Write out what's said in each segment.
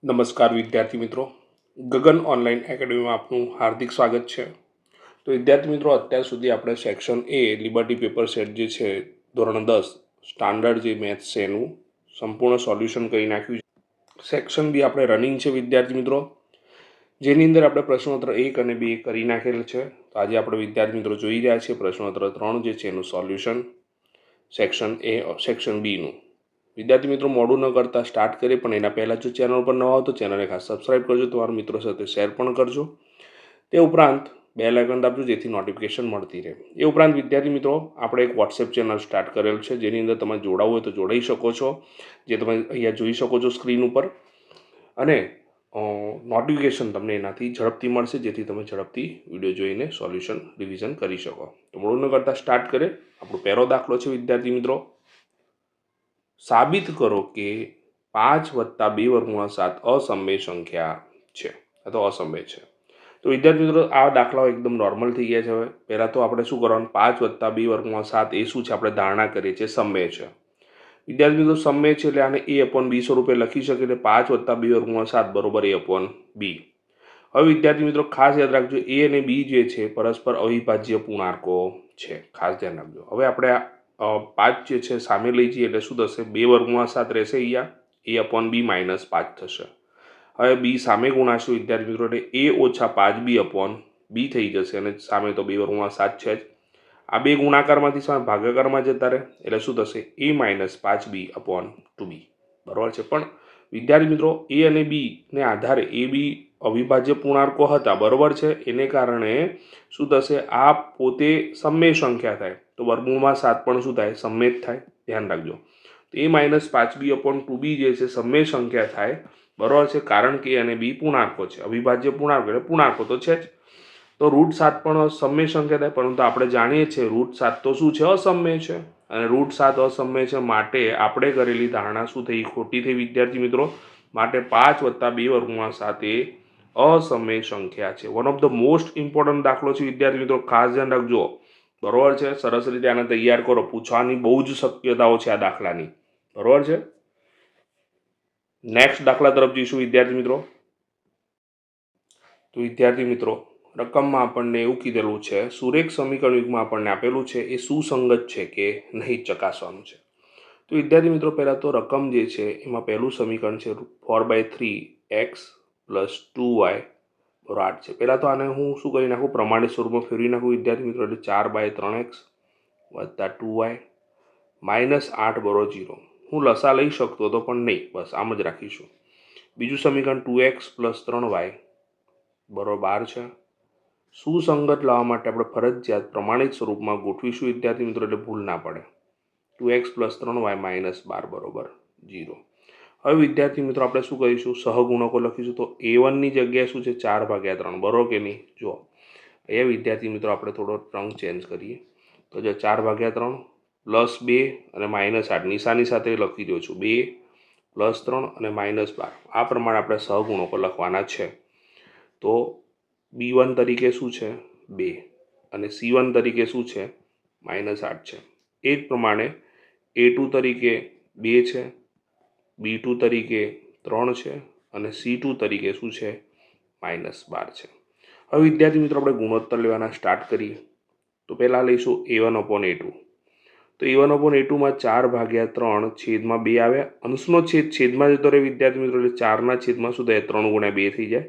નમસ્કાર વિદ્યાર્થી મિત્રો, ગગન ઓનલાઈન એકેડમીમાં આપનું હાર્દિક સ્વાગત છે। તો વિદ્યાર્થી મિત્રો, અત્યાર સુધી આપણે section A liberty paper set જે છે ધોરણ 10 સ્ટાન્ડર્ડ જે મેથ્સ છે એનું સંપૂર્ણ સોલ્યુશન કરી નાખ્યું છે। સેક્શન બી આપણે રનિંગ છે વિદ્યાર્થી મિત્રો, જેની અંદર આપણે પ્રશ્નોત્તર 1 અને 2 કરી નાખેલ છે। તો આજે આપણે વિદ્યાર્થી મિત્રો જોઈ રહ્યા છીએ પ્રશ્નોત્તર 3 જે છે એનું સોલ્યુશન સેક્શન એ સેક્શન બીનું। વિદ્યાર્થી મિત્રો, મોડું ન કરતા સ્ટાર્ટ કરીએ, પણ એના પહેલાં જો ચેનલ પર નવા હો તો ચેનલને ખાસ સબસ્ક્રાઇબ કરજો, તમારા મિત્રો સાથે શેર પણ કરજો। તે ઉપરાંત બેલ આઇકન દાબજો જેથી નોટિફિકેશન મળતી રહે। એ ઉપરાંત વિદ્યાર્થી મિત્રો, આપણે એક વોટ્સએપ ચેનલ સ્ટાર્ટ કરેલ છે, જેની અંદર તમે જોડાવું હોય તો જોડાઈ શકો છો, જે તમે અહીંયા જોઈ શકો છો સ્ક્રીન ઉપર, અને નોટિફિકેશન તમને એનાથી ઝડપથી મળશે, જેથી તમે ઝડપથી વિડીયો જોઈને સોલ્યુશન રિવિઝન કરી શકો। તો મોડું ન કરતા સ્ટાર્ટ કરે। આપણો પહેલો દાખલો છે વિદ્યાર્થી મિત્રો, સાબિત કરો કે 5 + 2 વર્ગમૂળ 7 અસમય સંખ્યા છે, તો અસમય છે। તો વિદ્યાર્થી મિત્રો, આ દાખલાઓ એકદમ નોર્મલ થઈ ગયા છે। હવે પહેલાં તો આપણે શું કરવાનું, 5 + 2 વર્ગમૂળ 7 એ શું છે, આપણે ધારણા કરીએ છીએ સમય છે। વિદ્યાર્થી મિત્રો, સમય છે એટલે આને a/b સ્વરૂપે લખી શકીએ, એટલે 5 + 2 વર્ગમૂળ 7 બરોબર a/b। હવે વિદ્યાર્થી મિત્રો, ખાસ યાદ રાખજો, a અને b જે છે પરસ્પર અવિભાજ્ય પૂર્ણાંકો છે, ખાસ ધ્યાન રાખજો। હવે આપણે 5 જે છે સામે લઈ જઈએ એટલે શું થશે, 2 વર્ગમૂળ 7 રહેશે, અહીંયા a/b - 5 થશે। હવે b સામે ગુણાશે વિદ્યાર્થી મિત્રો, એટલે a - 5b/b થઈ જશે, અને સામે તો 2 વર્ગમૂળ 7 છે જ। આ બે ગુણાકારમાંથી સામે ભાગાકારમાં જતા રહે એટલે શું થશે, a - 5b/2b, બરાબર છે। પણ વિદ્યાર્થી મિત્રો, a અને b ને આધારે a b અવિભાજ્ય પૂર્ણાંકો હતા, બરોબર છે, એને કારણે શું થશે, આ પોતે સમય સંખ્યા થાય, તો વર્ગમૂળમાં 7 પણ શું થાય, સમય જ થાય, ધ્યાન રાખજો। a - 5b/2b જે છે સમય સંખ્યા થાય, બરાબર છે, કારણ કે a અને b પૂર્ણાંકો છે, અવિભાજ્ય પૂર્ણાંકો એટલે પૂર્ણાંકો તો છે જ। તો √7 પણ સમય સંખ્યા થાય, પરંતુ આપણે જાણીએ છીએ √7 તો શું છે, અસમય છે, અને √7 અસમય છે, માટે આપણે કરેલી ધારણા શું થઈ, ખોટી થઈ વિદ્યાર્થી મિત્રો। માટે 5 + 2 વર્ગમૂળ 7 એ અસમય સંખ્યા છે। One of the most important દાખલો છે વિદ્યાર્થી મિત્રો, ખાસ ધ્યાન રાખજો, બરોબર છે। સરસ રીતે આને તૈયાર કરો, પૂછવાની બહુ જ શક્યતાઓ છે આ દાખલાની, બરોબર છે। નેક્સ્ટ દાખલા તરફ જઈશું વિદ્યાર્થી મિત્રો। તો વિદ્યાર્થી મિત્રો, રકમમાં આપણને એવું કીધેલું છે, સુરેખ સમીકરણ યુગમાં આપણને આપેલું છે, એ સુસંગત છે કે નહીં ચકાસવાનું છે। તો વિદ્યાર્થી મિત્રો, પહેલાં તો રકમ જે છે એમાં પહેલું સમીકરણ છે 4/3x + 2y = 8 છે। પહેલાં તો આને હું શું કરી નાખું, પ્રમાણિત સ્વરૂપમાં ફેરવી નાખું વિદ્યાર્થી મિત્રો, એટલે 4/3x + 2y - 8 = 0। હું લસા લઈ શકતો હતો, પણ નહીં, બસ આમ જ રાખીશું। બીજું સમીકરણ 2x + 3y = 12 છે। સુસંગત લાવવા માટે આપણે ફરજિયાત પ્રમાણિત સ્વરૂપમાં ગોઠવીશું વિદ્યાર્થી મિત્રો, એટલે ભૂલ ના પડે। 2x + 3y - 12 = 0। હવે વિદ્યાર્થી મિત્રો, આપણે શું કરીશું, સહગુણકો લખીશું। તો a1 ની જગ્યાએ શું છે, 4/3, બરોબર કે નહીં? જો અહીંયા વિદ્યાર્થી મિત્રો, આપણે થોડો રંગ ચેન્જ કરીએ, તો જો 4/3 +2 અને -8 નિશાની સાથે લખી દઉં છું, 2 + 3 અને -12, આ પ્રમાણે આપણે સહગુણકો લખવાના છે। તો b1 તરીકે શું છે, 2, અને c1 તરીકે શું છે, -8 છે। એ જ પ્રમાણે a2 તરીકે 2 છે, b2 તરીકે 3 છે, અને c2 તરીકે શું છે, -12 છે। હવે વિદ્યાર્થી મિત્રો, આપણે ગુણોત્તર લેવાના સ્ટાર્ટ કરીએ। તો પહેલાં લઈશું a1/a2। તો a1/a2 માં 4/3 છેદમાં 2 આવ્યા, અંશનો છેદ છેદમાં જતો રહે વિદ્યાર્થી મિત્રો, એટલે 4 છેદમાં શું થાય, 3 × 2 થઈ જાય,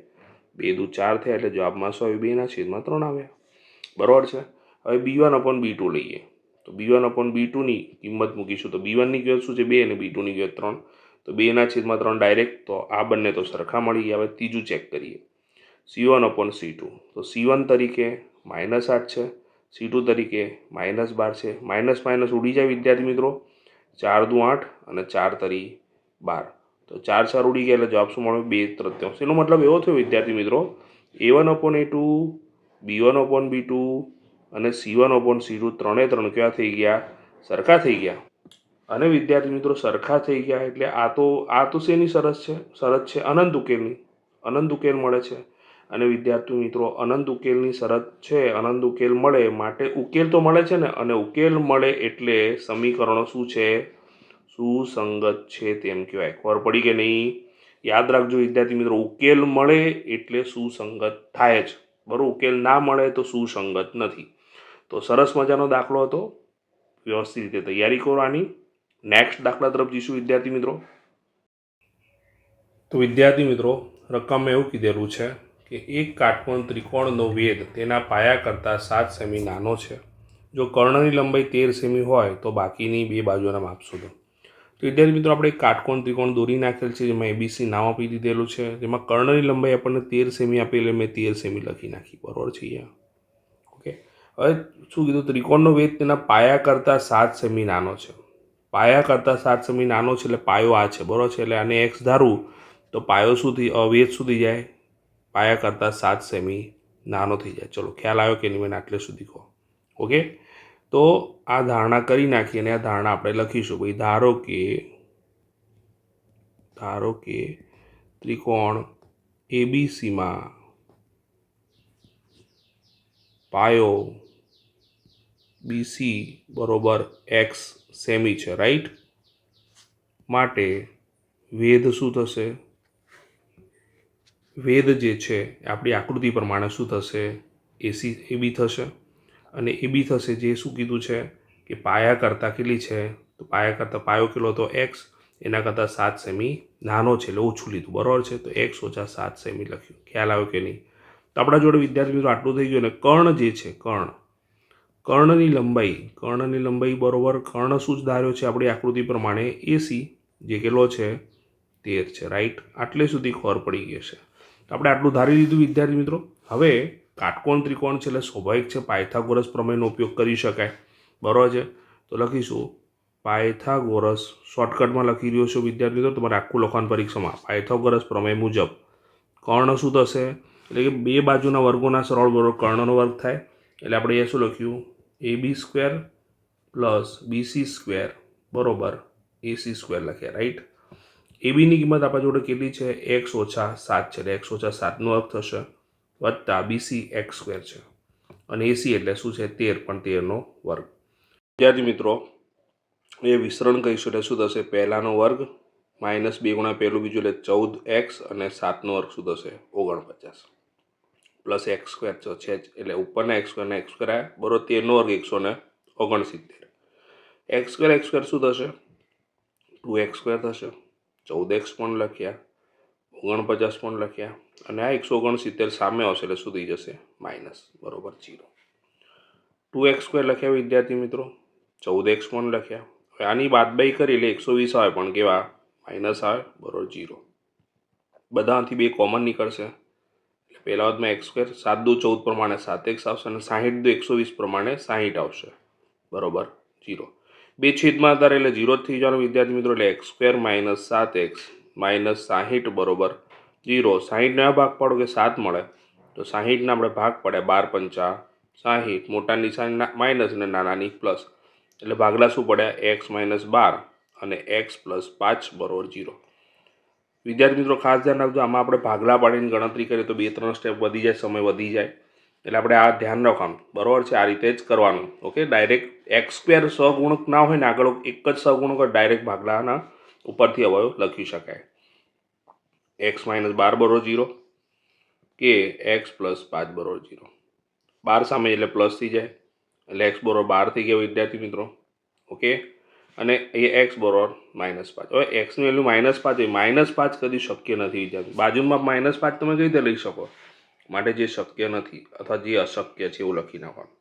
2 × 4 થયા, એટલે જવાબમાં શું આવ્યું, 2/3 આવ્યા, બરોબર છે। હવે b1/b2 લઈએ, તો b1/b2 ની કિંમત મૂકીશું, તો b1 ની કિંમત શું છે, 2, અને b2 ની કિંમત 3, તો 2/3 ડાયરેક્ટ, તો આ બંને તો સરખા મળી ગયા। હવે ત્રીજું ચેક કરીએ, c1/c2, તો c1 તરીકે -8 છે, c2 તરીકે -12 છે, માઇનસ માઇનસ ઉડી જાય વિદ્યાર્થી મિત્રો, 4 દુ 8 અને 4 તરી 12, તો 4 4 ઉડી ગયા, એટલે જવાબ શું મળ્યો, 2/3। એનો મતલબ એવો થયો વિદ્યાર્થી મિત્રો, a1/a2, b1/b2 અને c1/c2 ત્રણે ત્રણ કેવા થઈ ગયા, સરખા થઈ ગયા। અને વિદ્યાર્થી મિત્રો, સરખા થઈ ગયા એટલે આ તો શેની શરત છે, અનંત ઉકેલની, અનંત ઉકેલ મળે છે। અને વિદ્યાર્થી મિત્રો, અનંત ઉકેલની શરત છે, અનંત ઉકેલ મળે માટે ઉકેલ તો મળે છે ને, અને ઉકેલ મળે એટલે સમીકરણો શું છે, સુસંગત છે તેમ કહેવાય। ખબર પડી કે નહીં? યાદ રાખજો વિદ્યાર્થી મિત્રો, ઉકેલ મળે એટલે સુસંગત થાય જ, બરાબર. ઉકેલ ના મળે તો સુસંગત નથી. તો સરસ મજાનો દાખલો હતો, વ્યવસ્થિત રીતે તૈયારી કરવાની. નેક્સ્ટ દાખલા તરફ જઈશું વિદ્યાર્થી મિત્રો. તો વિદ્યાર્થી મિત્રો, રકમમાં એવું કીધેલું છે કે એક કાટકોણ ત્રિકોણનો વેધ તેના પાયા કરતાં 7 સેમી નાનો છે. જો કર્ણની લંબાઈ 13 સેમી હોય તો બાકીની બે બાજુના માપ શોધો. તો વિદ્યાર્થી મિત્રો, આપણે એક કાટકોણ ત્રિકોણ દોરી નાખેલ છે, જેમાં ABC નામ આપી દીધેલું છે. જેમાં કર્ણની લંબાઈ આપણને 13 સેમી આપેલી, મેં 13 સેમી લખી નાખી, બરાબર છે અહીંયા. ઓકે, હવે શું કીધું? ત્રિકોણનો વેધ તેના પાયા કરતાં 7 સેમી નાનો છે. પાયા કરતાં 7 સેમી નાનો છે એટલે પાયો આ છે, બરાબર છે. એટલે આને x ધારું તો પાયો શું થઈ, વેધ શું થઈ જાય? પાયા કરતાં 7 સેમી નાનો થઈ જાય. ચલો, ખ્યાલ આવ્યો કે નહીં મને આટલે સુધી કહો. ઓકે, તો આ ધારણા કરી નાખી અને આ ધારણા આપણે લખીશું. ભાઈ ધારો કે ત્રિકોણ ABCમાં પાયો BC બરોબર x સેમી છે, રાઈટ? માટે વેધ શું થશે? વેધ જે છે આપણી આકૃતિ પ્રમાણે શું થશે? AB થશે. અને AB થશે જે શું કીધું છે કે પાયા કરતાં કેટલી છે? તો પાયા કરતાં પાયો કેટલો હતો? x, એના કરતાં 7 સેમી નાનો છે એટલે ઓછું લીધું, બરાબર છે. તો x - 7 સેમી લખ્યું. ખ્યાલ આવ્યો કે નહીં? તો આપણા જોડે વિદ્યાર્થી મિત્રો આટલું થઈ ગયું. ને કર્ણ જે છે, કર્ણની લંબાઈ બરોબર, કર્ણ શું જ ધાર્યો છે આપણી આકૃતિ પ્રમાણે? AC, જે કેટલો છે? 13 છે, રાઈટ? આટલે સુધી ખબર પડી ગઈ છે. તો આપણે આટલું ધારી લીધું વિદ્યાર્થી મિત્રો. હવે કાટકોણ ત્રિકોણ છે એટલે સ્વાભાવિક છે પાયથાગોરસ પ્રમેયનો ઉપયોગ કરી શકાય, બરાબર છે. તો લખીશું પાયથાગોરસ, શોર્ટકટમાં લખી રહ્યો છું વિદ્યાર્થી મિત્રો, તમારે આખું લખવાનું પરીક્ષામાં. પાયથાગોરસ પ્રમેય મુજબ કર્ણ શું થશે? એટલે કે બે બાજુના વર્ગોના સરળ બરોબર કર્ણનો વર્ગ થાય. એટલે આપણે એ શું લખ્યું? AB² + BC² બરોબર AC² લખ્યા, રાઈટ? ABની કિંમત આપણા જોડે કેટલી છે? x - 7 છે, એટલે x - 7નો અર્થ થશે, વત્તા BC x² છે, અને AC એટલે શું છે? 13, પણ 13નો વર્ગ. વિદ્યાર્થી મિત્રો, એ વિસ્તરણ કહીશું એટલે શું થશે? પહેલાનો વર્ગ -2 × પહેલું બીજું એટલે 14x, અને 7નો વર્ગ શું થશે? 49, પ્લસ x² છે જ, એટલે ઉપરના x² ને x² આવ્યા, બરોબર. 13નો વર્ગ 169, x² શું થશે? 2x² થશે. 14x પણ લખ્યા, 49 પણ લખ્યા, અને આ 169 સામે આવશે એટલે શું થઈ જશે? માઇનસ, બરોબર 0. 2x² લખ્યા વિદ્યાર્થી મિત્રો, 14x પણ લખ્યા. હવે આની બાદબાકી કરી એટલે 120 આવે, પણ કેવા? માઇનસ આવે, બરોબર 0. બધામાંથી 2 કોમન નીકળશે એટલે પહેલા વધમાં x², 7 × 2 = 14 પ્રમાણે 7x આવશે, અને 60 × 2 = 120 પ્રમાણે 60 આવશે, બરોબર 0. બે છેદમાં હતા એટલે 0 જ થઈ જવાનું વિદ્યાર્થી મિત્રો. એટલે x² - 7x - 60 બરોબર 0. 60 ના ભાગ પાડો કે 7 મળે, તો 60ના આપણે ભાગ પાડ્યા, 12 × 5 = 60. મોટા નિશાની માઇનસ અને નાનાની પ્લસ, એટલે ભાગલા શું પડ્યા? x - 12 અને x + 5 બરોબર 0. વિદ્યાર્થી મિત્રો ખાસ ધ્યાન રાખજો, આમાં આપણે ભાગલા પાડીને ગણતરી કરીએ તો 2-3 સ્ટેપ વધી જાય, સમય વધી જાય, એટલે આપણે આ ધ્યાન રાખવાનું, બરોબર છે. આ રીતે જ કરવાનું. ઓકે, ડાયરેક્ટ x² સહગુણક ના હોય ને, આગળ એક જ સહગુણક હોય, ડાયરેક્ટ ભાગલાના ઉપરથી અવયવ લખી શકાય. x - 12 બરોબર 0 કે x + 5 બરોબર 0. 12 સામે એટલે પ્લસ થઈ જાય, એટલે x બરોબર 12 થઈ ગયો વિદ્યાર્થી મિત્રો. ઓકે, અને એ x બરોબર -5. હવે xની વેલ્યુ -5 હોય, -5 કદી શક્ય નથી વિદ્યાર્થી. બાજુમાં -5 તમે કઈ રીતે લઈ શકો? માટે જે શક્ય નથી અથવા જે અશક્ય છે એવું લખી નાખવાનું,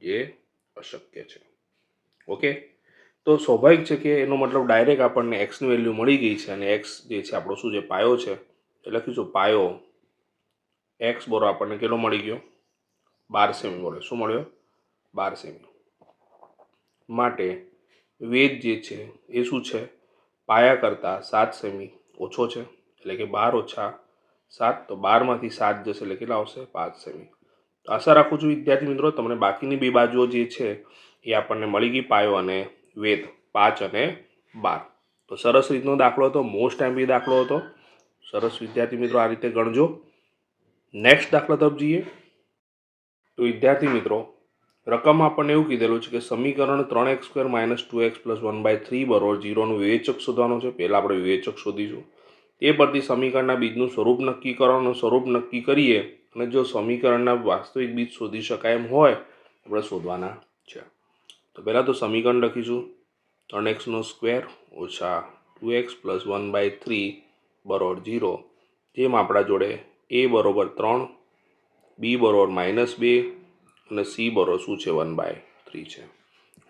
જે અશક્ય છે. ઓકે, તો સ્વાભાવિક છે કે એનો મતલબ ડાયરેક્ટ આપણને એક્સની વેલ્યુ મળી ગઈ છે, અને એક્સ જે છે આપણો શું છે? પાયો છે. તો લખીશું પાયો એક્સ બરોબર આપણને કેટલો મળી ગયો? 12 સેમી મળ્યો. શું મળ્યો? 12 સેમી. માટે વેધ જે છે એ શું છે? પાયા કરતાં 7 સેમી ઓછો છે, એટલે કે 12 - 7, તો 12માંથી 7 જશે એટલે કેટલા આવશે? 5 સેમી. આશા રાખું છું વિદ્યાર્થી મિત્રો તમને બાકીની બે બાજુઓ જે છે એ આપણને મળી ગઈ, પાયો અને વેધ, 5 અને 12. તો સરસ રીતનો દાખલો હતો, મોસ્ટ ટાઈમલી દાખલો હતો. સરસ વિદ્યાર્થી મિત્રો, આ રીતે ગણજો. નેક્સ્ટ દાખલા તરફ જઈએ. તો વિદ્યાર્થી મિત્રો, રકમમાં આપણને એવું કીધેલું છે કે સમીકરણ 3x² - 2x + 1/3 બરોબર 0નું વિવેચક શોધવાનું છે. પહેલાં આપણે વિવેચક શોધીશું. એ પરથી સમીકરણના બીજનું સ્વરૂપ નક્કી કરવાનું, સ્વરૂપ નક્કી કરીએ અને જો સમીકરણના વાસ્તવિક બીજ શોધી શકાય એમ હોય આપણે શોધવાના છે. તો પહેલાં તો સમીકરણ લખીશું 3x² ઓછા 2x + 1/3 બરોબર 0, જેમ આપણા જોડે a બરોબર 3, b બરોબર -2 અને c બરોબર શું છે 1/3 છે.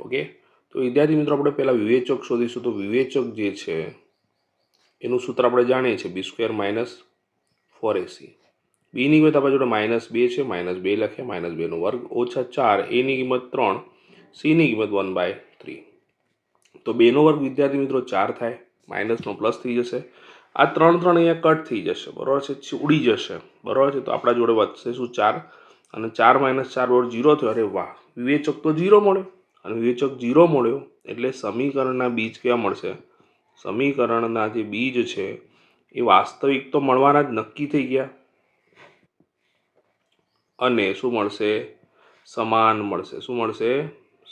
ઓકે, તો વિદ્યાર્થી મિત્રો આપણે પહેલાં વિવેચક શોધીશું. તો વિવેચક જે છે એનું સૂત્ર આપણે જાણીએ છીએ b² - 4ac. બીની કિંમત આપણા જોડે -2 છે, -2 લખીએ, -2 નો વર્ગ ઓછા 4, એની કિંમત 3, સીની કિંમત 1/3. તો 2 નો વર્ગ વિદ્યાર્થી મિત્રો 4 થાય, માઇનસનો પ્લસ થઈ જશે. આ 3 3 અહીંયા કટ થઈ જશે, બરાબર છે, ઉડી જશે, બરાબર છે. તો આપણા જોડે વધશે શું 4, અને 4 - 4 બરાબર 0 થયો. અરે વાહ, વિવેચક તો 0 મળ્યો. અને વિવેચક 0 મળ્યો એટલે સમીકરણના બીજ કેવા મળશે? સમીકરણના જે બીજ છે એ વાસ્તવિક તો મળવાના જ, નક્કી થઈ ગયા. અને શું મળશે? સમાન મળશે. શું મળશે?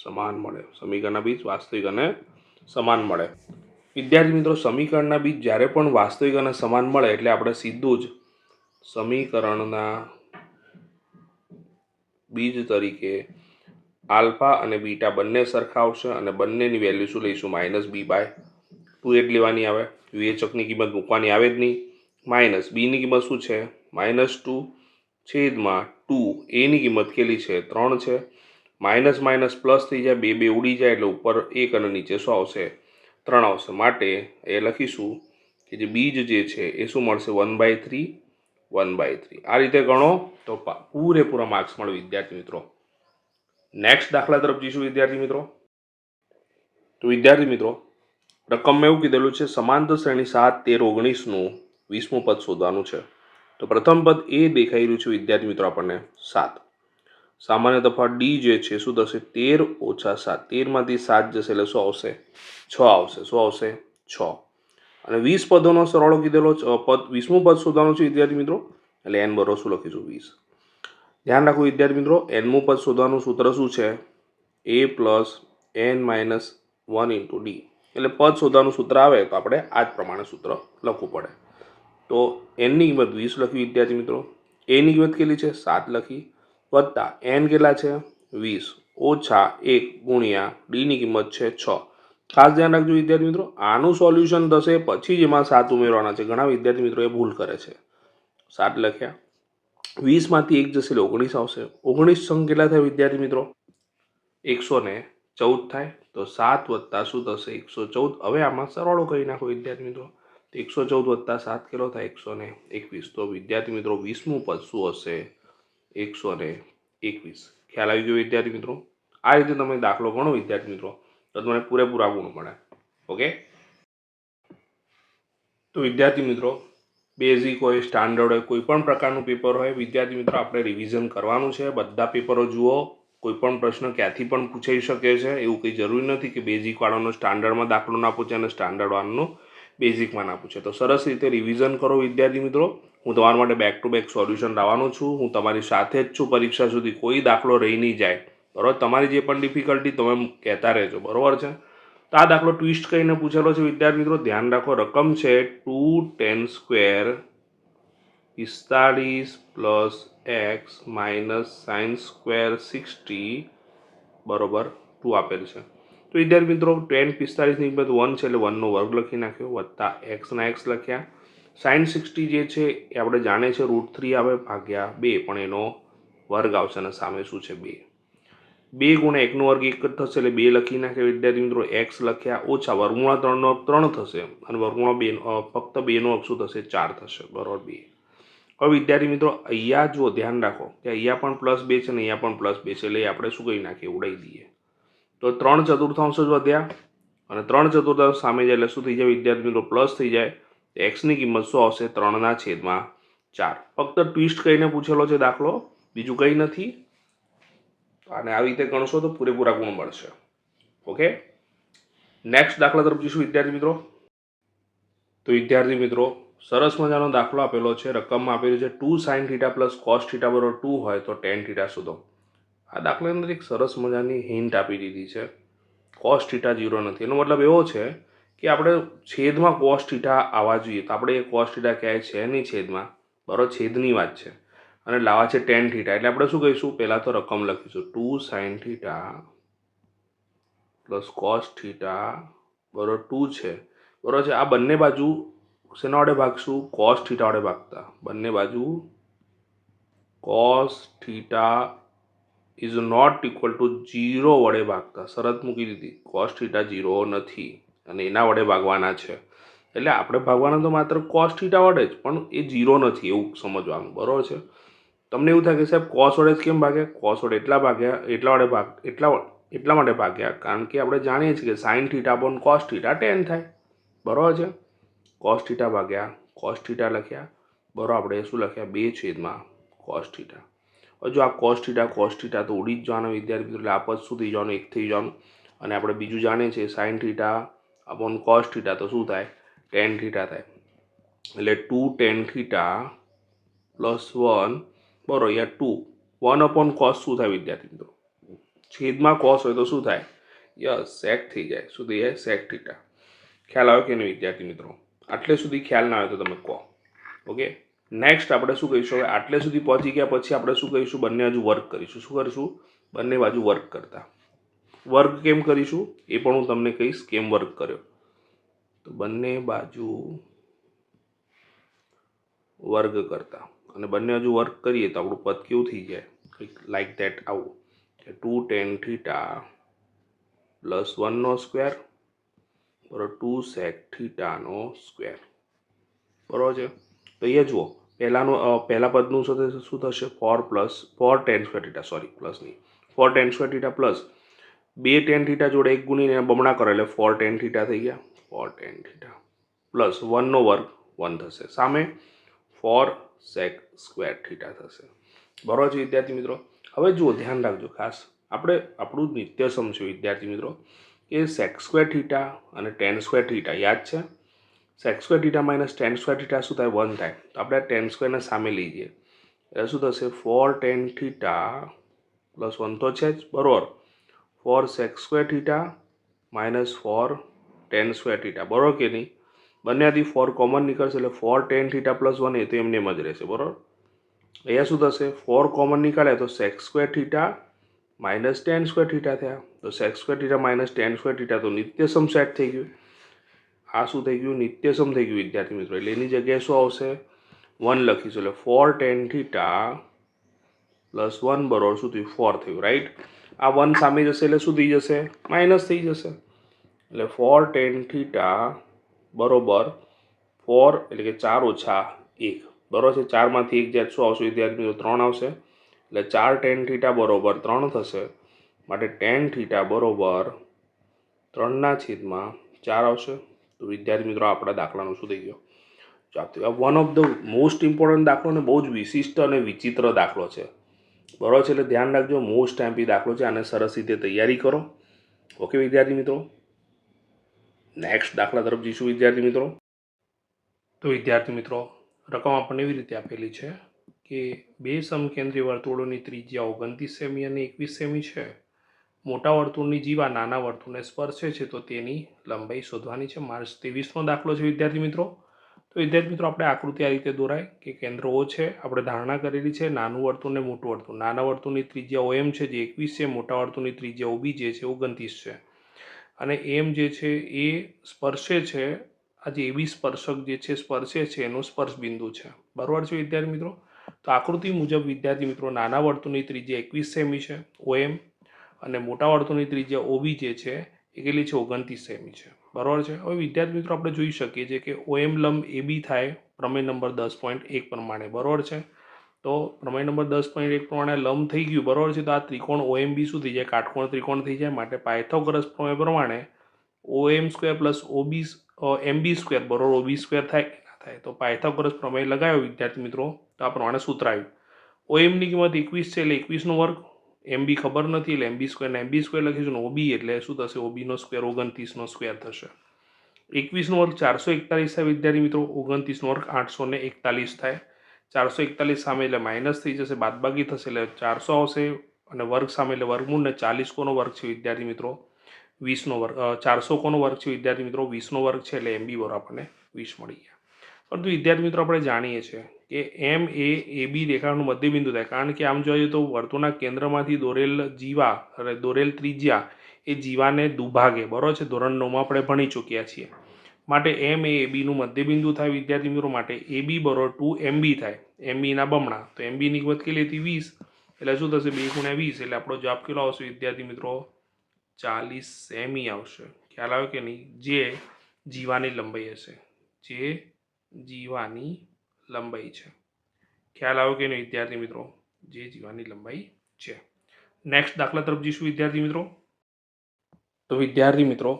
સમાન મળે. સમીકરણના બીજ વાસ્તવિક અને સમાન મળે. વિદ્યાર્થી મિત્રો, સમીકરણના બીજ જ્યારે પણ વાસ્તવિક અને સમાન મળે એટલે આપણે સીધું જ સમીકરણના બીજ તરીકે આલ્ફા અને બીટા બંને સરખા આવશે અને બંનેની વેલ્યુ શું લઈશું? -b/2 જ લેવાની આવે. વિવેચકની કિંમત મૂકવાની આવે જ નહીં. માઇનસ બીની કિંમત શું છે? -2 છેદમાં 2, એની કિંમત કેટલી છે? 3 છે. માઇનસ માઇનસ પ્લસ થઈ જાય, 2 2 ઉડી જાય એટલે ઉપર 1 અને નીચે શું આવશે? 3 આવશે. માટે એ લખીશું કે જે બીજ જે છે એ શું મળશે? 1/3, 1/3. આ રીતે ગણો તો પૂરેપૂરા માર્ક્સ મળે વિદ્યાર્થી મિત્રો. નેક્સ્ટ દાખલા તરફ જઈશું વિદ્યાર્થી મિત્રો. તો વિદ્યાર્થી મિત્રો, રકમમાં એવું કીધેલું છે સમાંતર શ્રેણી 7, 13, 19નું 20મું પદ શોધવાનું છે. તો પ્રથમ પદ એ દેખાઈ રહ્યું છે વિદ્યાર્થી મિત્રો આપણને 7. સામાન્ય તફાવત ડી જે છે શું થશે? 13 ઓછા 7. 13 માંથી 7 જશે એટલે શું આવશે? 6 આવશે. શું આવશે? 6. અને 20 પદોનો સરવાળો કીધેલો પદ 20મું પદ શોધવાનું છે વિદ્યાર્થી મિત્રો, એટલે n બરોબર શું લખીશું? 20. ધ્યાન રાખો વિદ્યાર્થી મિત્રો, nમું પદ શોધવાનું સૂત્ર શું છે? a + n - 1 × d. એટલે પદ શોધવાનું સૂત્ર આવે તો આપણે આ જ પ્રમાણે સૂત્ર લખવું પડે. તો nની કિંમત 20 લખી વિદ્યાર્થી મિત્રો, એની કિંમત કેટલી છે? 7 લખી, વત્તા n કેટલા છે? 20, ઓછા 1 ગુણ્યા ડીની કિંમત છે 6. ખાસ ધ્યાન રાખજો વિદ્યાર્થી મિત્રો, આનું સોલ્યુશન થશે પછી જ એમાં 7 ઉમેરવાના છે. ઘણા વિદ્યાર્થી મિત્રો એ ભૂલ કરે છે. 7 લખ્યા, 20 માંથી 1 જશે એટલે 19 આવશે. 19 સંગ કેટલા થાય વિદ્યાર્થી મિત્રો? 114 થાય. તો 7 વત્તા શું થશે? 114. હવે આમાં સરવાળો કરી નાખો વિદ્યાર્થી મિત્રો. તો 114 વત્તા 7 કેટલો થાય? 121. તો વિદ્યાર્થી મિત્રો 20મું પદ શું હશે? 121. ખ્યાલ આવી ગયો વિદ્યાર્થી મિત્રો? આ રીતે તમે દાખલો ગણો વિદ્યાર્થી મિત્રો તો તમને પૂરેપૂરા ગુણ મળે. ઓકે, તો વિદ્યાર્થી મિત્રો, બેઝિક હોય, સ્ટાન્ડર્ડ હોય, કોઈ પણ પ્રકારનું પેપર હોય વિદ્યાર્થી મિત્રો આપણે રિવિઝન કરવાનું છે. બધા પેપરો જુઓ, કોઈ પણ પ્રશ્ન ક્યાંથી પણ પૂછાઈ શકે છે. એવું કંઈ જરૂરી નથી કે બેઝિક વાળાનો સ્ટાન્ડર્ડમાં દાખલો ના પૂછે અને સ્ટાન્ડર્ડ વાળાનો બેઝિકમાં ના પૂછે. તો સરસ રીતે રિવિઝન કરો વિદ્યાર્થી મિત્રો. હું તમારા માટે બેક ટુ બેક સોલ્યુશન લાવવાનો છું. હું તમારી સાથે જ છું પરીક્ષા સુધી. કોઈ દાખલો રહી નહીં જાય, બરાબર? તમારી જે પણ ડિફિકલ્ટી તમે કહેતા રહેજો, બરાબર છે? તો આ દાખલો ટ્વિસ્ટ કરીને પૂછેલો છે વિદ્યાર્થી મિત્રો. ધ્યાન રાખો, રકમ છે 2tan² 45 + x - sin² 60 બરોબર 2 આપેલ છે. તો વિદ્યાર્થી મિત્રો tan 45ની કિંમત 1 છે એટલે 1નો વર્ગ લખી નાખ્યો, વત્તા x ના x લખ્યા. sin 60 જે છે એ આપણે જાણીએ છીએ √3 આવે ભાગ્યા 2, પણ એનો વર્ગ આવશે અને સામે શું છે? 2. 2 ગુણ્યા 1નો વર્ગ 1 જ થશે એટલે 2 લખી નાખ્યા વિદ્યાર્થી મિત્રો. x લખ્યા, ઓછા વર્ગમૂળ 3નો 3 થશે અને વર્ગમૂળ 2 ફક્ત 2નો વર્ગ શું થશે? 4 થશે, બરોબર? 2. હવે વિદ્યાર્થી મિત્રો અહીંયા જો ધ્યાન રાખો કે અહીંયા પણ +2 છે ને અહીંયા પણ +2 છે એટલે આપણે શું કરી નાખીએ? ઉડાવી દઈએ. તો 3/4 જ વધ્યા અને 3/4 સામે જાય એટલે શું થઈ જાય વિદ્યાર્થી મિત્રો? પ્લસ થઈ જાય. એક્સની કિંમત શું આવશે? 3/4. ફક્ત ટ્વિસ્ટ કરીને પૂછેલો છે દાખલો, બીજું કંઈ નથી. અને આવી રીતે ગણશો તો પૂરેપૂરા ગુણ મળશે. ઓકે, નેક્સ્ટ દાખલા તરફ જઈશું વિદ્યાર્થી મિત્રો. તો વિદ્યાર્થી મિત્રો સરસ મજાનો દાખલો આપેલો છે. રકમમાં આપેલું છે 2sin θ + cos θ = 2 હોય તો tan θ શોધો. આ દાખલાની અંદર એક સરસ મજાની હિન્ટ આપી દીધી છે. cos θ 0 નથી. એનો મતલબ એવો છે કે આપણે છેદમાં કોસ થીટા આવવા જોઈએ, તો આપણે એ કોસ થીટા ક્યાંય છે નહીં છેદમાં, બરાબર, છેદની વાત છે, અને લાવવા છે ટેન થીટા, એટલે આપણે શું કહીશું, પહેલાં તો રકમ લખીશું 2 sin theta plus cos theta બરાબર 2 છે, બરાબર છે. આ બંને બાજુ શેના વડે ભાગશું, કોસ થીટા વડે ભાગતા, બંને બાજુ cos theta is not equal to 0 વડે ભાગતા, શરત મૂકી દીધી, કોસ થીટા 0 નથી અને એના વડે ભાગવાના છે, એટલે આપણે ભાગવાના તો માત્ર કોસ થીટા વડે જ, પણ એ 0 નથી એવું સમજવાનું, બરાબર છે. તમને એવું થાય કે સાહેબ કોસ વડે જ કેમ ભાગ્યા, કોસ વડે એટલા ભાગ્યા, એટલા માટે ભાગ્યા કારણ કે આપણે જાણીએ છીએ કે sine theta upon cos theta ten થાય, બરાબર છે. કોસ થીટા ભાગ્યા કોસ થીટા લખ્યા, બરાબર, આપણે શું લખ્યા, 2 છેદમાં કોસ થીટા. હવે જો આ કોસ થીટા તો ઉડી જ જવાનો વિદ્યાર્થી મિત્રો, એટલે આ પદ શું થઈ જવાનું, 1 થઈ જવાનું, અને આપણે બીજું જાણીએ છીએ sine theta upon cos theta તો શું થાય, ટેન થીટા થાય, એટલે 2 ટેન થીટા પ્લસ 1 બરાબર, યા 2 1 અપોન કોસ શું થાય વિદ્યાર્થી મિત્રો, છેદમાં કોસ હોય તો શું થાય, યસ સેક થઈ જાય, શું થઈ જાય, સેક થીટા. ખ્યાલ આવ્યો કે નહીં વિદ્યાર્થી મિત્રો, આટલે સુધી ખ્યાલ ના આવે તો તમે કહો. ઓકે, નેક્સ્ટ આપણે શું કહીશું, હવે આટલે સુધી પહોંચી ગયા પછી આપણે શું કહીશું, બંને બાજુ વર્ક કરીશું. શું કરીશું, બંને બાજુ વર્ક કરતા. વર્ક કેમ કરીશું એ પણ હું તમને કહીશ, કેમ વર્ક કર્યો, તો બંને બાજુ વર્ગ કરતા, અને બંને બાજુ વર્ક કરીએ તો આપણું પદ કેવું થઈ જાય, કંઈક લાઈક ધેટ આવું, કે 2 ટેન થીટા પ્લસ 1 સ્ક્વેર બરાબર 2 સેક થીટાનો સ્ક્વેર, બરાબર છે. તો અહીંયા જુઓ, પહેલા પદનું શું થશે, 4 tan square theta, sorry plus નહીં, 4 tan square theta plus 2 ten theta જોડે 1 ગુણીને બમણા કરો એટલે 4 ટેન થીટા થઈ ગયા, 4 ટેન થીટા પ્લસ 1 વર્ગ 1 થશે, સામે 4 સેક સ્ક્વેર થીટા થશે, બરાબર છે વિદ્યાર્થી મિત્રો. હવે જુઓ ધ્યાન રાખજો ખાસ, આપણે આપણું નિત્યસમ છે વિદ્યાર્થી મિત્રો, કે સેક સ્ક્વેર થીટા અને ટેન સ્ક્વેર થીટા યાદ છે, sec square theta minus tan square theta શું થાય, 1 થાય, તો આપણે ટેન સ્ક્વેરને સામે લઈ જઈએ એટલે શું થશે, 4 ટેન થીટા પ્લસ 1 તો છે જ, બરાબર, 4 sec square theta minus 4 tan square theta, બરાબર કે નહીં, બંનેથી 4 કોમન નીકળશે એટલે 4 ટેન થીટા પ્લસ 1 એ તો એમને એમ જ રહેશે, બરાબર. અહીંયા શું થશે, 4 કોમન નીકળે તો sec square theta minus tan square theta થયા, તો sec square theta minus tan square theta તો નિત્યસમ સેટ થઈ ગયું, આ શું થઈ ગયું, નિત્યસમ થઈ ગયું વિદ્યાર્થી મિત્રો, એટલે એની જગ્યાએ શું આવશે, 1 લખીશું, એટલે 4 ટેન થીટા પ્લસ 1 બરાબર શું થયું, 4 થયું, રાઈટ. આ 1 સામે જશે એટલે શું થઈ જશે, માઇનસ થઈ જશે, એટલે 4 ટેન થીટા બરોબર 4 એટલે કે 4 ઓછા 1, બરાબર છે, 4માંથી 1 જાય શું આવશે વિદ્યાર્થી મિત્રો, 3 આવશે, એટલે 4 ટેન થીટા બરોબર 3 થશે, માટે ટેન થીટા બરોબર 3/4 આવશે. તો વિદ્યાર્થી મિત્રો આપણા દાખલાનું શું થઈ ગયો, ચાલો, one of the most important દાખલો ને બહુ જ વિશિષ્ટ અને વિચિત્ર દાખલો છે, બરાબર છે, એટલે ધ્યાન રાખજો, મોસ્ટ ટાઈમપી દાખલો છે, આને સરસ રીતે તૈયારી કરો. ઓકે વિદ્યાર્થી મિત્રો, નેક્સ્ટ દાખલા તરફ જઈશું વિદ્યાર્થી મિત્રો. તો વિદ્યાર્થી મિત્રો રકમ આપણને એવી રીતે આપેલી છે કે બે સમકેન્દ્રી વર્તુળોની ત્રિજ્યા 29 સેમી અને 21 સેમી છે, મોટા વર્તુળની જીવા નાના વર્તુળને સ્પર્શે છે તો તેની લંબાઈ શોધવાની છે. માર્ચ 23નો દાખલો છે વિદ્યાર્થી મિત્રો. તો વિદ્યાર્થી મિત્રો આપણે આકૃતિ આ રીતે દોરાય કે કેન્દ્ર ઓ છે, આપણે ધારણા કરેલી છે નાનું વર્તુળ ને મોટું વર્તુળ, નાના વર્તુળની ત્રિજ્યા OM છે જે 21 છે, મોટા વર્તુળની ત્રિજ્યા OB જે છે 29 છે, અને એમ જે છે એ સ્પર્શે છે, આ જે AB સ્પર્શક જે છે સ્પર્શે છે એનું સ્પર્શ બિંદુ છે, બરાબર છે વિદ્યાર્થી મિત્રો. તો આકૃતિ મુજબ વિદ્યાર્થી મિત્રો નાના વર્તુળની ત્રિજ્યા 21 સેમી છે OM, અને મોટા વર્તુળની ત્રિજ્યા OB જે છે એ કેટલી છે, 29 સેમી છે, બરાબર છે. હવે વિદ્યાર્થી મિત્રો આપણે જોઈ શકીએ છીએ કે OM લંબ AB થાય પ્રમેય નંબર 10.1 પ્રમાણે, બરાબર છે. તો પ્રમેય નંબર 10.1 પ્રમાણે લંબ થઈ ગયું, બરાબર છે. તો આ ત્રિકોણ OMB શું થઈ જાય, કાટકોણ ત્રિકોણ થઈ જાય, માટે પાયથાગોરસ પ્રમેય પ્રમાણે OM² પ્લસ MB સ્ક્વેર બરાબર OB સ્ક્વેર થાય કે ના થાય, તો પાયથાગોરસ પ્રમેય લગાવ્યો વિદ્યાર્થી મિત્રો, તો આ પ્રમાણે સૂત્ર આવ્યું, OM ની કિંમત 21 છે એટલે 21 નો વર્ગ, MB ખબર નથી એટલે MB સ્ક્વેર ને MB સ્ક્વેર લખીશું, ને OB એટલે શું થશે, OB નો સ્ક્વેર 29 નો સ્ક્વેર થશે, 21 નો વર્ગ 441 થાય વિદ્યાર્થી મિત્રો, 29 નો વર્ગ 841 થાય, 441 સામે એટલે માઇનસ થઈ જશે, બાદબાકી થશે એટલે 400 આવશે, અને વર્ગ સામે એટલે વર્ગમૂળ, ને 40 કોનો વર્ગ છે વિદ્યાર્થી મિત્રો, 20નો વર્ગ 400 કોનો વર્ગ છે વિદ્યાર્થી મિત્રો? 20નો વર્ગ છે, એટલે MB બરાબર આપણને 20 મળી ગયા. પરંતુ વિદ્યાર્થી મિત્રો આપણે જાણીએ છીએ કે એમ એ AB રેખાનું મધ્યબિંદુ થાય, કારણ કે આમ જોઈએ તો વર્તુળના કેન્દ્રમાંથી દોરેલ જીવા અને દોરેલ ત્રિજ્યા એ જીવાને દુભાગે, બરાબર છે? ધોરણ 9માં આપણે ભણી ચૂક્યા છીએ. માટે એમ એ ABનું મધ્યબિંદુ થાય વિદ્યાર્થી મિત્રો. માટે AB બરાબર 2MB થાય, MB ના બમણા. તો MB ની કિંમત કેટલી હતી? 20. એટલે શું થશે? 2 × 20, એટલે આપણો જવાબ કેટલો આવશે વિદ્યાર્થી મિત્રો? 40 સેમી આવશે. ખ્યાલ આવે કે નહીં? જે જીવાની લંબાઈ હશે, જે જીવાની લંબાઈ છે. ખ્યાલ આવ્યો કે નહીં વિદ્યાર્થી મિત્રો? જે જીવાની લંબાઈ છે. નેક્સ્ટ દાખલા તરફ જઈશું વિદ્યાર્થી મિત્રો. તો વિદ્યાર્થી મિત્રો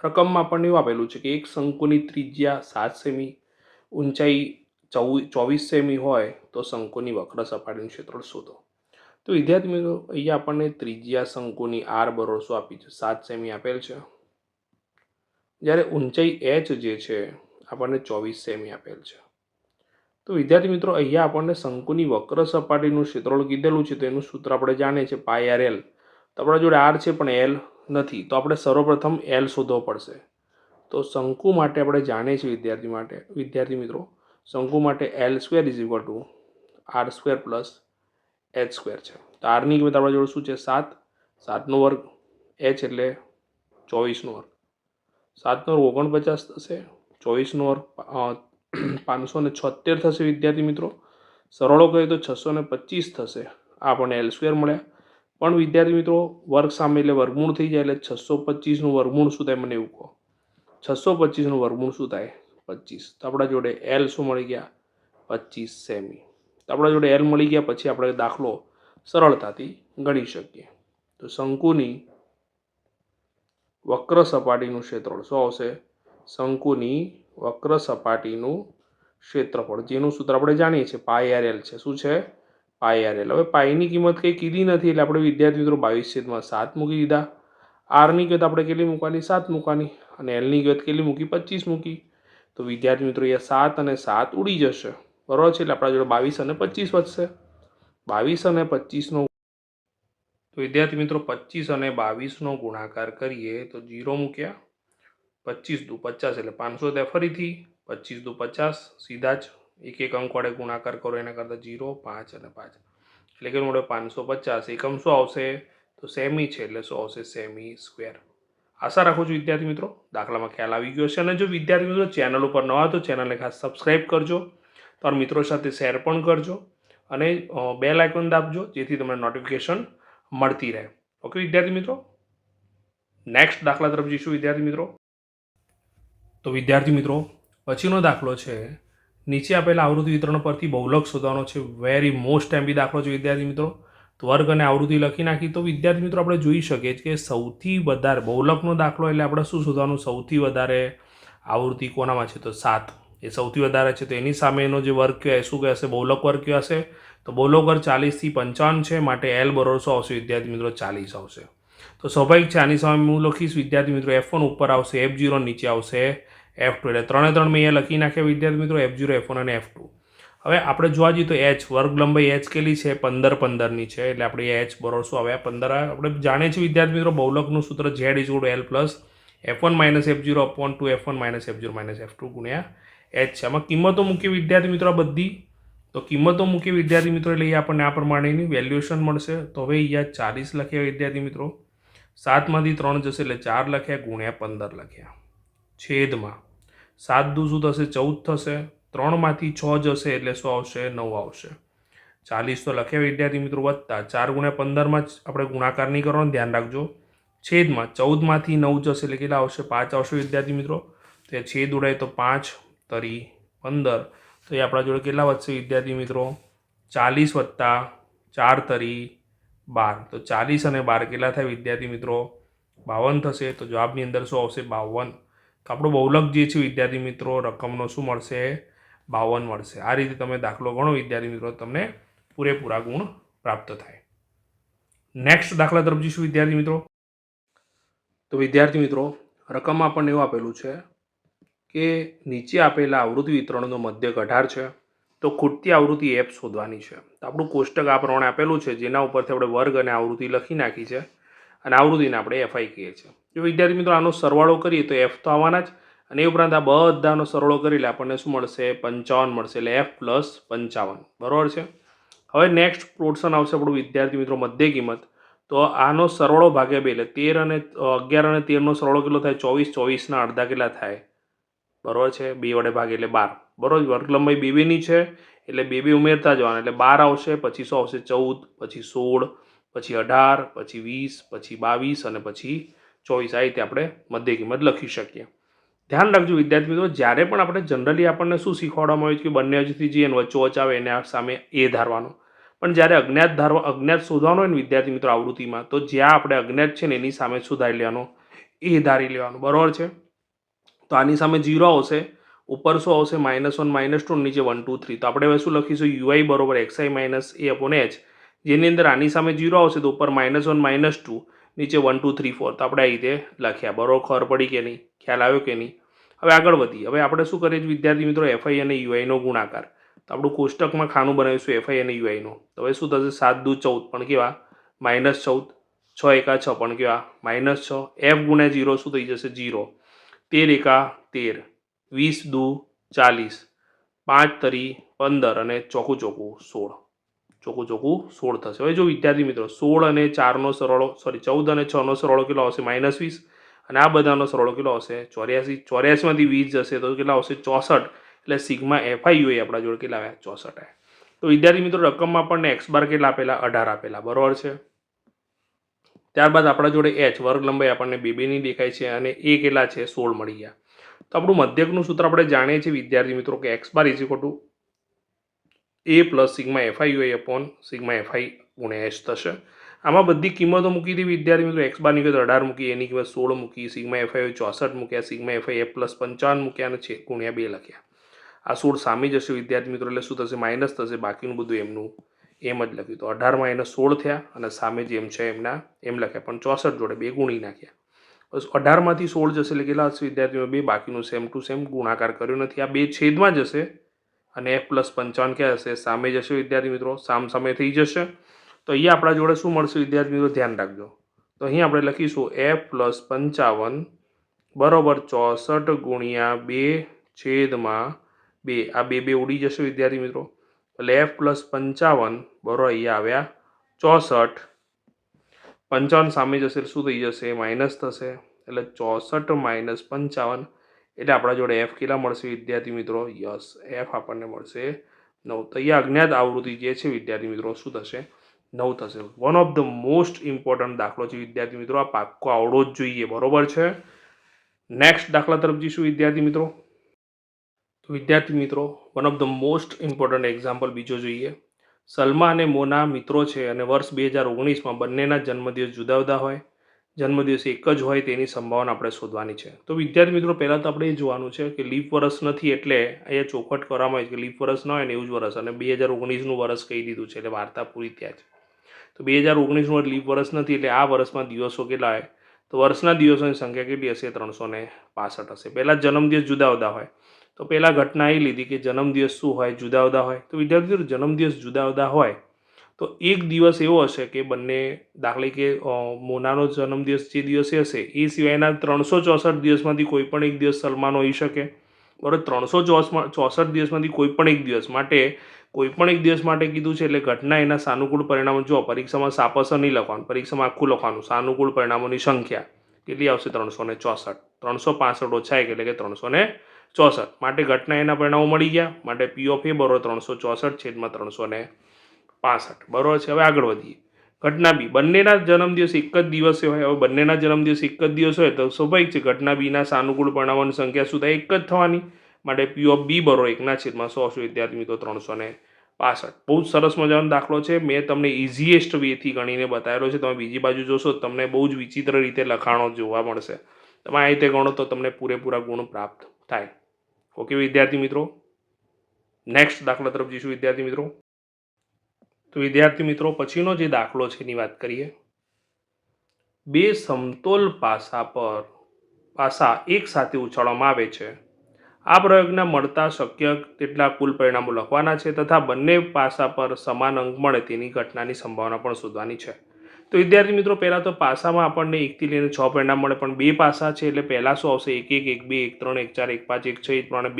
રકમમાં આપણને એવું આપેલું છે કે એક શંકુની ત્રિજ્યા 7 સેમી, ઊંચાઈ 24 સેમી હોય તો શંકુની વક્ર સપાટીનું ક્ષેત્રફળ શોધો. તો વિદ્યાર્થી મિત્રો અહીંયા આપણને ત્રિજ્યા શંકુની R બરોબર શું આપી છે? 7 સેમી આપેલ છે. જ્યારે ઊંચાઈ h જે છે આપણને 24 સેમી આપેલ છે. તો વિદ્યાર્થી મિત્રો અહીંયા આપણને શંકુની વક્ર સપાટીનું ક્ષેત્રફળ કીધેલું છે, તો એનું સૂત્ર આપણે જાણીએ છીએ πr_l. તો આપણા જોડે R છે પણ L નથી, તો આપણે સર્વપ્રથમ L શોધવો પડશે. તો શંકુ માટે આપણે જાણીએ છીએ વિદ્યાર્થી મિત્રો શંકુ માટે L² = R² + H² છે. તો R ની કિંમત આપણા જોડે શું છે? 7. 7નો વર્ગ, H એટલે 24નો વર્ગ. 7નો વર્ગ 49 થશે, 24નો વર્ગ 576 થશે વિદ્યાર્થી મિત્રો. સરળો કરીએ તો 625 થશે. આ આપણને L² મળ્યા. પણ વિદ્યાર્થી મિત્રો વર્ગ સામે એટલે વર્ગમૂળ થઈ જાય, એટલે 625નું વર્ગમૂળ શું થાય મને એવું કહો? 625નું વર્ગમૂળ શું થાય? 25. તો આપણા જોડે L શું મળી ગયા? 25 સેમી. તો આપણા જોડે L મળી ગયા પછી આપણે દાખલો સરળતાથી ગણી શકીએ. તો શંકુની વક્ર સપાટીનું ક્ષેત્રફળ શું આવશે? શંકુની વક્ર સપાટીનું ક્ષેત્રફળ, જેનું સૂત્ર આપણે જાણીએ છીએ πr_l છે. શું છે? πr_l. હવે પાઈની કિંમત કંઈ કીધી નથી, એટલે આપણે વિદ્યાર્થી મિત્રો 22/7 મૂકી દીધા. R ની કિંમત આપણે કેટલી મૂકવાની? 7 મૂકવાની. અને L ની કિંમત કેટલી મૂકી? 25 મૂકી. તો વિદ્યાર્થી મિત્રો અહીંયા 7 અને 7 ઉડી જશે, બરાબર છે? એટલે આપણા જોડે 22 અને 25 વધશે. 22 અને 25નો તો વિદ્યાર્થી મિત્રો 25 અને 22નો ગુણાકાર કરીએ તો 0 મૂક્યા, 25 દુ 50 એટલે 500 ત્યાં ફરીથી 25 દુ 50, સીધા જ એક એક અંક વડે ગુણાકાર કરો, એના કરતાં 0, 5 અને 5 એટલે કે મળે 550. એકમ શું આવશે? તો સેમી છે, એટલે શું આવશે? Semi square. આશા રાખું છું વિદ્યાર્થી મિત્રો દાખલામાં ખ્યાલ આવી ગયો છે. અને જો વિદ્યાર્થી મિત્રો ચેનલ ઉપર નવા તો ચેનલને ખાસ સબસ્ક્રાઈબ કરજો, તમારા મિત્રો સાથે શેર પણ કરજો અને બેલ આઇકોન દાબજો, જેથી તમને નોટિફિકેશન મળતી રહે. ઓકે વિદ્યાર્થી મિત્રો, નેક્સ્ટ દાખલા તરફ જઈશું વિદ્યાર્થી મિત્રો. તો વિદ્યાર્થી મિત્રો પછીનો દાખલો છે નીચે આપેલા આવૃત્તિ વિતરણ પરથી બહુલક શોધવાનો છે. વેરી મોસ્ટ એમબી દાખલો છે વિદ્યાર્થી મિત્રો. તો વર્ગ અને આવૃત્તિ લખી નાખી. તો વિદ્યાર્થી મિત્રો આપણે જોઈ શકીએ કે સૌથી વધારે બહુલકનો દાખલો એટલે આપણે શું શોધવાનું? સૌથી વધારે આવૃત્તિ કોનામાં છે? તો 7 એ સૌથી વધારે છે. તો એની સામે એનો જે વર્ગ કહેવાય શું કહેશે? બહુલક વર્ગ કહેવાશે. તો બહુલક વર્ગ 40 થી 55 છે, માટે L બરોબર શું આવશે વિદ્યાર્થી મિત્રો? 40 આવશે. તો સ્વાભાવિક છે આની સામે હું લખીશ વિદ્યાર્થી મિત્રો F1 ઉપર આવશે, F0 નીચે આવશે F2, એટલે 3 મેં અહીંયા લખી નાખ્યા વિદ્યાર્થી મિત્રો, F0, F1 અને F2. હવે આપણે જોવા જઈએ તો H વર્ગ લંબાઈ H કેટલી છે? 15 છે, એટલે આપણે H બરોબર શું આવે? 15. આપણે જાણીએ છીએ વિદ્યાર્થી મિત્રો બહુલકનું સૂત્ર Z = L + F1 - F0/2 F1 - F0 - F2 ગુણ્યા H છે. આમાં કિંમતો મૂકી વિદ્યાર્થી મિત્રો આ બધી, તો કિંમતો મૂકી વિદ્યાર્થી મિત્રો એટલે આપણને આ પ્રમાણેની વેલ્યુએશન મળશે. તો હવે અહીંયા 40 લખ્યા વિદ્યાર્થી મિત્રો, 7માંથી 3 જશે એટલે 4 લખ્યા ગુણ્યા 15 લખ્યા, છેદમાં 7 દુ શું થશે? 14 થશે. 3માંથી 6 જશે એટલે શું આવશે? 9 આવશે. 40 તો લખ્યા વિદ્યાર્થી મિત્રો, વત્તા 4 ગુણ્યા 15માં જ આપણે ગુણાકાર નહીં કરવાનો, ધ્યાન રાખજો. છેદમાં 14માંથી 9 જશે એટલે કેટલા આવશે? 5 આવશે વિદ્યાર્થી મિત્રો. તો એ છેદ ઉડાય તો 5 તરી 15, તો એ આપણા જોડે કેટલા વધશે વિદ્યાર્થી મિત્રો? 40 વત્તા 4 તરી 12. તો 40 અને 12 કેટલા થાય વિદ્યાર્થી મિત્રો? 52 થશે. તો જવાબની અંદર શું આવશે? 52. તો આપણો બહુલક જે છે વિદ્યાર્થી મિત્રો રકમનો શું મળશે? 52 મળશે. આ રીતે તમે દાખલો ગણો વિદ્યાર્થી મિત્રો, તમને પૂરેપૂરા ગુણ પ્રાપ્ત થાય. નેક્સ્ટ દાખલા તરફ જઈશું વિદ્યાર્થી મિત્રો. તો વિદ્યાર્થી મિત્રો રકમમાં આપણને એવું આપેલું છે કે નીચે આપેલા આવૃત્તિ વિતરણનો મધ્યક 18 છે, તો ખૂટતી આવૃત્તિ F શોધવાની છે. તો આપણું કોષ્ટક આ પ્રમાણે આપેલું છે, જેના ઉપરથી આપણે વર્ગ અને આવૃત્તિ લખી નાખી છે, અને આવૃત્તિને આપણે FI કહીએ છીએ. જો વિદ્યાર્થી મિત્રો આનો સરવાળો કરીએ તો એફ તો આવવાના જ, અને એ ઉપરાંત આ બધાનો સરવાળો કરી લે આપણને શું મળશે? 55 મળશે. એટલે એફ પ્લસ 55, બરાબર છે. હવે નેક્સ્ટ પોર્શન આવશે આપણું વિદ્યાર્થી મિત્રો મધ્ય કિંમત. તો આનો સરવાળો ભાગ્યા 2 એટલે 13 અને 11 અને 13નો સરવાળો કેટલો થાય? 24. 24ના અડધા કેટલા થાય? બરાબર છે, 2 વડે ભાગે એટલે 12. બરાબર, વર્ગ લંબાઈ 2 2ની છે એટલે 2 2 ઉમેરતા જવાના એટલે 12 આવશે. પછી શું આવશે? 14, પછી 16, પછી 18, પછી 20, પછી 22 અને પછી 24. આ રીતે આપણે મધ્ય કિંમત લખી શકીએ. ધ્યાન રાખજો વિદ્યાર્થી મિત્રો, જ્યારે પણ આપણે જનરલી આપણને શું શીખવાડવામાં આવ્યું કે બંને બાજુથી જે વચ્ચોવચ આવે એને આ સામે એ ધારવાનો, પણ જ્યારે અજ્ઞાત શોધવાનો હોય ને વિદ્યાર્થી મિત્રો આવૃત્તિમાં, તો જ્યાં આપણે અજ્ઞાત છે ને એની સામે શું ધારી લેવાનો? એ ધારી લેવાનું, બરાબર છે. તો આની સામે 0 આવશે, ઉપર શું આવશે? -1 -2, નીચે 1 2 3. તો આપણે હવે શું લખીશું? UI બરોબર xi minus a upon h, જેની અંદર આની સામે 0 આવશે તો ઉપર -1 -2, નીચે 1 2 3 4. તો આપણે આ રીતે લખ્યા, બરોબર. ખબર પડી કે નહીં? ખ્યાલ આવ્યો કે નહીં? હવે આગળ વધીએ. હવે આપણે શું કરીએ વિદ્યાર્થી મિત્રો? FI અને UIનો ગુણાકાર. તો આપણું કોષ્ટકમાં ખાનું બનાવીશું FI અને UIનો. તો હવે શું થશે? 7 દુ 14 પણ કેવા? -14. 6 એકા 6 પણ કેવા? -6. F ગુણ્યા 0 શું થઈ જશે? 0. 13 એકા 13, 20 દુ 40, 5 તરી 15 અને ચોકું 16. ચોકું 16 થશે. હવે જો વિદ્યાર્થી મિત્રો 16 અને 4નો સરવાળો, 14 અને 6નો સરવાળો કેટલો આવશે? -20. અને આ બધાનો સરવાળો કેટલો આવશે? 84. 84માંથી 20 જશે તો કેટલા આવશે? 64. એટલે સિગ્મા FI UI આપણા જોડે કેટલા આવ્યા? 64 આવ્યા. તો વિદ્યાર્થી મિત્રો રકમમાં આપણને x બાર કેટલા આપેલા? 18 આપેલા, બરાબર છે. ત્યારબાદ આપણા જોડે h વર્ગ લંબાઈ આપણને 2 2ની દેખાય છે અને એ કેટલા છે? 16 મળી ગયા. તો આપણું મધ્યકનું સૂત્ર આપણે જાણીએ છીએ વિદ્યાર્થી મિત્રો કે x bar is equal to a plus sigma FI UI upon sigma FI ગુણ્યા h થશે. આમાં બધી કિંમતો મૂકી હતી વિદ્યાર્થી મિત્રો. x બારની કિંમત 18 મૂકી, એની કિંમત 16 મૂકી, સિગ્મા FI UI 64 મૂક્યા, સિગ્મા FI f પ્લસ 55 મૂક્યા અને છે ગુણ્યા 2 લખ્યા. આ 16 સામે જશે વિદ્યાર્થી મિત્રો, એટલે શું થશે? માઇનસ થશે. બાકીનું બધું એમનું એમ જ લખ્યું. તો 18 - 16 થયા અને સામે જેમ છે એમના એમ લખ્યા, પણ 64 જોડે 2 ગુણી નાખ્યા. બસ 18માંથી 16 જશે એટલે કેટલા હશે વિદ્યાર્થીઓ? 2. બાકીનું સેમ ટુ સેમ ગુણાકાર કર્યો નથી. આ 2 છેદમાં જશે અને f પ્લસ 55 ક્યાં હશે? સામે જશે વિદ્યાર્થી મિત્રો, સામે થઈ જશે. તો અહીંયા આપણા જોડે શું મળશે વિદ્યાર્થી મિત્રો? ધ્યાન રાખજો. તો અહીં આપણે લખીશું f પ્લસ 55 બરોબર 64 ગુણ્યા 2 છેદમાં 2. આ 2 2 ઉડી જશે વિદ્યાર્થી મિત્રો, એટલે f પ્લસ 55 બરોબર અહીંયા આવ્યા 64. 55 સામે જશે શું થઈ જશે? માઇનસ થશે. એટલે 64 - 55 એટલે આપણા જોડે f કેટલા મળશે વિદ્યાર્થી મિત્રો? યસ, f આપણને મળશે 9. તો અહીંયા અજ્ઞાત આવૃત્તિ જે છે વિદ્યાર્થી મિત્રો શું થશે? 9 થશે. One of the most important દાખલો છે વિદ્યાર્થી મિત્રો, આ પાક્કો આવડવો જ જોઈએ, બરોબર છે. નેક્સ્ટ દાખલા તરફ જઈશું વિદ્યાર્થી મિત્રો. તો વિદ્યાર્થી મિત્રો one of the most important example બીજો જોઈએ. સલમા અને મોના મિત્રો છે અને વર્ષ 2019માં બંનેના જન્મદિવસ જુદા જુદા હોય, જન્મદિવસ એક જ હોય તેની સંભાવના આપણે શોધવાની છે. તો વિદ્યાર્થી મિત્રો પહેલાં તો આપણે એ જોવાનું છે કે લીપ વર્ષ નથી, એટલે અહીંયા ચોખવટ કરવામાં આવી છે કે લીપ વર્ષ ન હોય ને એવું જ વર્ષ, અને 2019નું વર્ષ કહી દીધું છે એટલે વાર્તા પૂરી ત્યાં છે. તો 2019નું લીપ વર્ષ નથી એટલે આ વર્ષમાં દિવસો કેટલા હોય? તો વર્ષના દિવસોની સંખ્યા કેટલી હશે? 365 હશે. પહેલાં જન્મદિવસ જુદા જુદા હોય તો પહેલાં ઘટના એ લીધી કે જન્મદિવસ શું હોય? જુદા જુદા હોય. તો વિદ્યાર્થી મિત્રો જન્મદિવસ જુદા જુદા હોય તો એક દિવસ એવો હશે કે બંને, દાખલા કે મોનાનો જન્મદિવસ જે દિવસે હશે એ સિવાયના 364 દિવસમાંથી કોઈ પણ એક દિવસ સલમાનો હોઈ શકે, બરાબર. 364 દિવસમાંથી કોઈ પણ એક દિવસ માટે, કોઈ પણ એક દિવસ માટે કીધું છે એટલે ઘટના એના સાનુકૂળ પરિણામો, જો પરીક્ષામાં સાપસર નહીં લખવાનું, પરીક્ષામાં આખું લખવાનું. સાનુકૂળ પરિણામોની સંખ્યા કેટલી આવશે? 364. 365 ઓછા 1 એટલે કે 364. માટે ઘટના એના પરિણામો મળી ગયા. માટે P ઓફ A બરોબર 364 છેદમાં 365, બરોબર છે. હવે આગળ વધીએ. ઘટના બી, બંનેના જન્મદિવસ એક જ દિવસે હોય. હવે બંનેના જન્મદિવસ એક જ દિવસ હોય તો સ્વાભાવિક છે ઘટના બીના સાનુકૂળ પરિણામોની સંખ્યા શું થાય? એક જ થવાની. માટે P ઓફ B બરોબર 1 છેદમાં 100 આવશે વિદ્યાર્થી મિત્રો 365. બહુ જ સરસ મજાનો દાખલો છે. મેં તમને ઇઝીએસ્ટ વેથી ગણીને બતાવેલો છે. તમે બીજી બાજુ જોશો તમને બહુ જ વિચિત્ર રીતે લખાણો જોવા મળશે. તમે આ રીતે ગણો તો તમને પૂરેપૂરા ગુણ પ્રાપ્ત થાય. ઓકે વિદ્યાર્થી મિત્રો, નેક્સ્ટ દાખલા તરફ જઈશું વિદ્યાર્થી મિત્રો. તો વિદ્યાર્થી મિત્રો પછીનો જે દાખલો છે એની વાત કરીએ. બે સમતોલ પાસા એક સાથે ઉછાળવામાં આવે છે. આ પ્રયોગના મળતા શક્ય તેટલા કુલ પરિણામો લખવાના છે તથા બંને પાસા પર સમાન અંક મળે તેની ઘટનાની સંભાવના પણ શોધવાની છે. તો વિદ્યાર્થી મિત્રો પહેલાં તો પાસામાં આપણને 1 થી લઈને 6 પરિણામ મળે, પણ 2 પાસા છે એટલે પહેલાં શું આવશે? 1 1 1 2 1 3 1 4 1 5 1 6, એ પ્રમાણે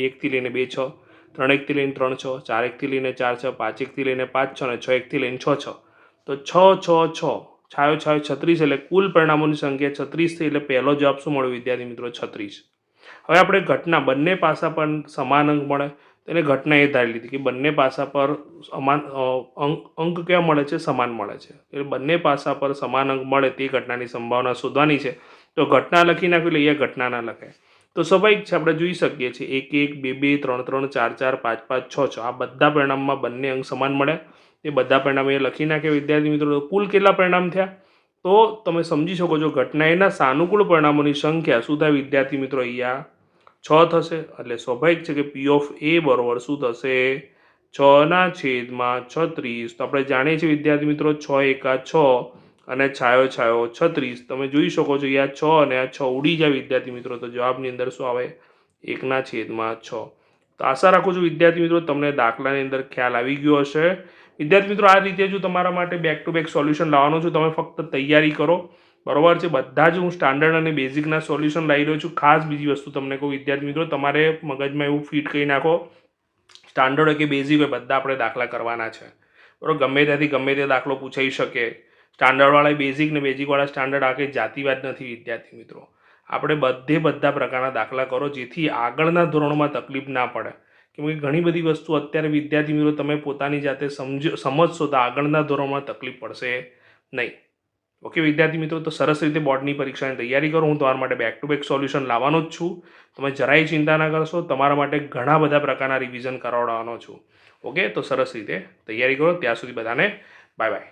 1 થી લઈને 2 6, 3 1 થી લઈને 3 6, 4 1 થી લઈને 4 6, 5 1 થી લઈને 5 6 અને 6 1 થી લઈને 6 6. તો 6 6 6 છાયો છાયો 36, એટલે કુલ પરિણામોની સંખ્યા 36 થઈ, એટલે પહેલો જવાબ શું મળ્યો વિદ્યાર્થી મિત્રો? 36. હવે આપણે ઘટના બંને પાસા પર સમાન અંક મળે, તેને ઘટના એ ધારી લીધી કે બંને પાસા પર સમાન અંક કેવા મળે છે? સમાન મળે છે. એટલે બંને પાસા પર સમાન અંક મળે તે ઘટનાની સંભાવના શોધવાની છે. તો ઘટના લખી નાખ્યું, એટલે અહીંયા ઘટના ના લખાય. તો સ્વાભાવિક છે, આપણે જોઈ શકીએ છીએ 1 1 2 2 3 3 4 4 5 5 6 6 આ બધા પરિણામમાં બંને અંક સમાન મળ્યા. એ બધા પરિણામ એ લખી નાખ્યા વિદ્યાર્થી મિત્રો. કુલ કેટલા પરિણામ થયા? તો તમે સમજી શકો છો ઘટના એના સાનુકૂળ પરિણામોની સંખ્યા શું થાય વિદ્યાર્થી મિત્રો? અહીંયા 6 થશે. એટલે સ્વાભાવિક છે કે પી ઓફ એ બરોબર શું થશે? 6/36. તો આપણે જાણીએ છીએ વિદ્યાર્થી મિત્રો 6 એકા 6 અને છાયો છાયો 36. તમે જોઈ શકો છો અહીંયા 6 અને આ 6 ઉડી જાય વિદ્યાર્થી મિત્રો. તો જવાબની અંદર શું આવે? 1/6. તો આશા રાખું છું વિદ્યાર્થી મિત્રો તમને દાખલાની અંદર ખ્યાલ આવી ગયો હશે. વિદ્યાર્થી મિત્રો આ રીતે જો તમારા માટે બેક ટુ બેક સોલ્યુશન લાવવાનો છું, તમે ફક્ત તૈયારી કરો. બરોબર છે? બધા જ હું સ્ટાન્ડર્ડ અને બેઝિકના સોલ્યુશન લાવી રહ્યો છું. ખાસ બીજી વસ્તુ તમને કહું વિદ્યાર્થી મિત્રો, તમારે મગજમાં એવું ફિટ કરી નાખો, સ્ટાન્ડર્ડ હોય કે બેઝિક હોય બધા આપણે દાખલા કરવાના છે. બરાબર? ગમે ત્યાંથી ગમે તે દાખલો પૂછાઈ શકે. સ્ટાન્ડર્ડવાળા બેઝિક ને બેઝિકવાળા સ્ટાન્ડર્ડ આ કંઈ જાતિવાદ નથી વિદ્યાર્થી મિત્રો. આપણે બધા પ્રકારના દાખલા કરો જેથી આગળના ધોરણોમાં તકલીફ ના પડે. કેમ કે ઘણી બધી વસ્તુ અત્યારે વિદ્યાર્થી મિત્રો તમે પોતાની જાતે સમજશો તો આગળના ધોરણમાં તકલીફ પડશે નહીં. ઓકે વિદ્યાર્થી મિત્રો, તો સરસ રીતે બોર્ડની પરીક્ષાની તૈયારી કરો. હું તમારા માટે બેક ટુ બેક સોલ્યુશન લાવવાનો જ છું. તમે જરાય ચિંતા ના કરશો, તમારા માટે ઘણા બધા પ્રકારના રિવિઝન કરાવડાવવાનો છું. ઓકે, તો સરસ રીતે તૈયારી કરો. ત્યાં સુધી બધાને બાય બાય.